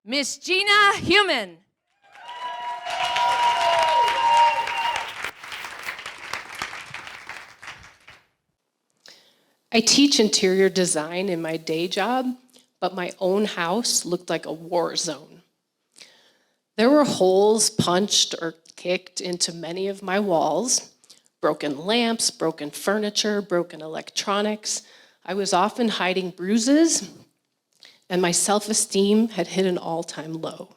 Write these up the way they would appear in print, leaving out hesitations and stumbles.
Miss Gina Human. I teach interior design in my day job, but my own house looked like a war zone. There were holes punched or kicked into many of my walls, broken lamps, broken furniture, broken electronics. I was often hiding bruises, and my self-esteem had hit an all-time low.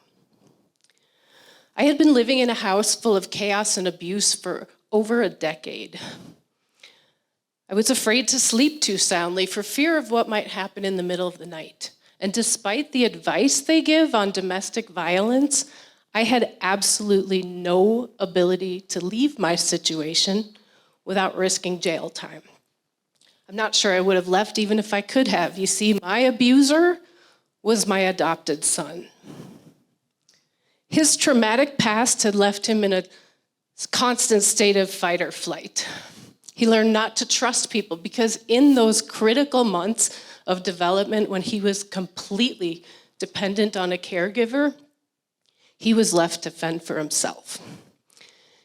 I had been living in a house full of chaos and abuse for over a decade. I was afraid to sleep too soundly for fear of what might happen in the middle of the night. And despite the advice they give on domestic violence, I had absolutely no ability to leave my situation without risking jail time. I'm not sure I would have left even if I could have. You see, my abuser was my adopted son. His traumatic past had left him in a constant state of fight or flight. He learned not to trust people because in those critical months of development when he was completely dependent on a caregiver, he was left to fend for himself.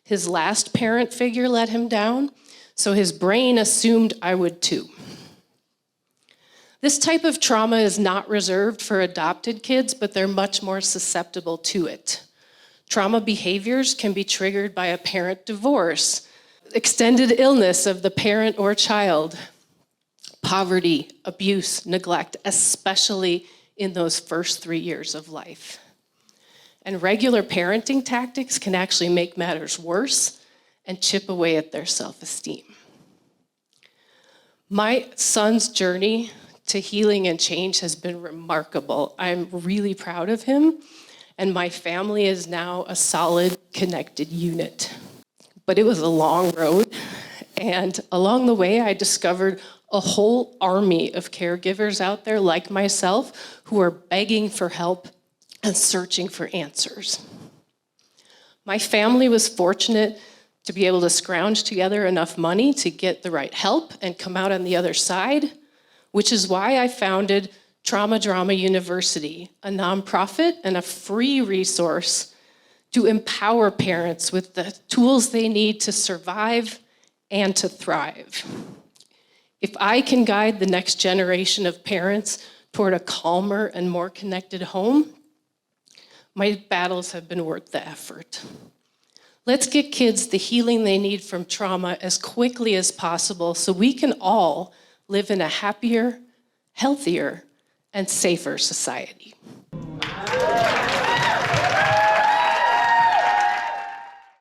His last parent figure let him down, so his brain assumed I would too. This type of trauma is not reserved for adopted kids, but they're much more susceptible to it. Trauma behaviors can be triggered by a parent divorce, extended illness of the parent or child, poverty, abuse, neglect, especially in those first 3 years of life. And regular parenting tactics can actually make matters worse and chip away at their self-esteem. My son's journey to healing and change has been remarkable. I'm really proud of him, and my family is now a solid, connected unit. But it was a long road, and along the way, I discovered a whole army of caregivers out there like myself who are begging for help and searching for answers. My family was fortunate to be able to scrounge together enough money to get the right help and come out on the other side, which is why I founded Trauma Drama University, a nonprofit and a free resource to empower parents with the tools they need to survive and to thrive. If I can guide the next generation of parents toward a calmer and more connected home, my battles have been worth the effort. Let's get kids the healing they need from trauma as quickly as possible so we can all live in a happier, healthier, and safer society.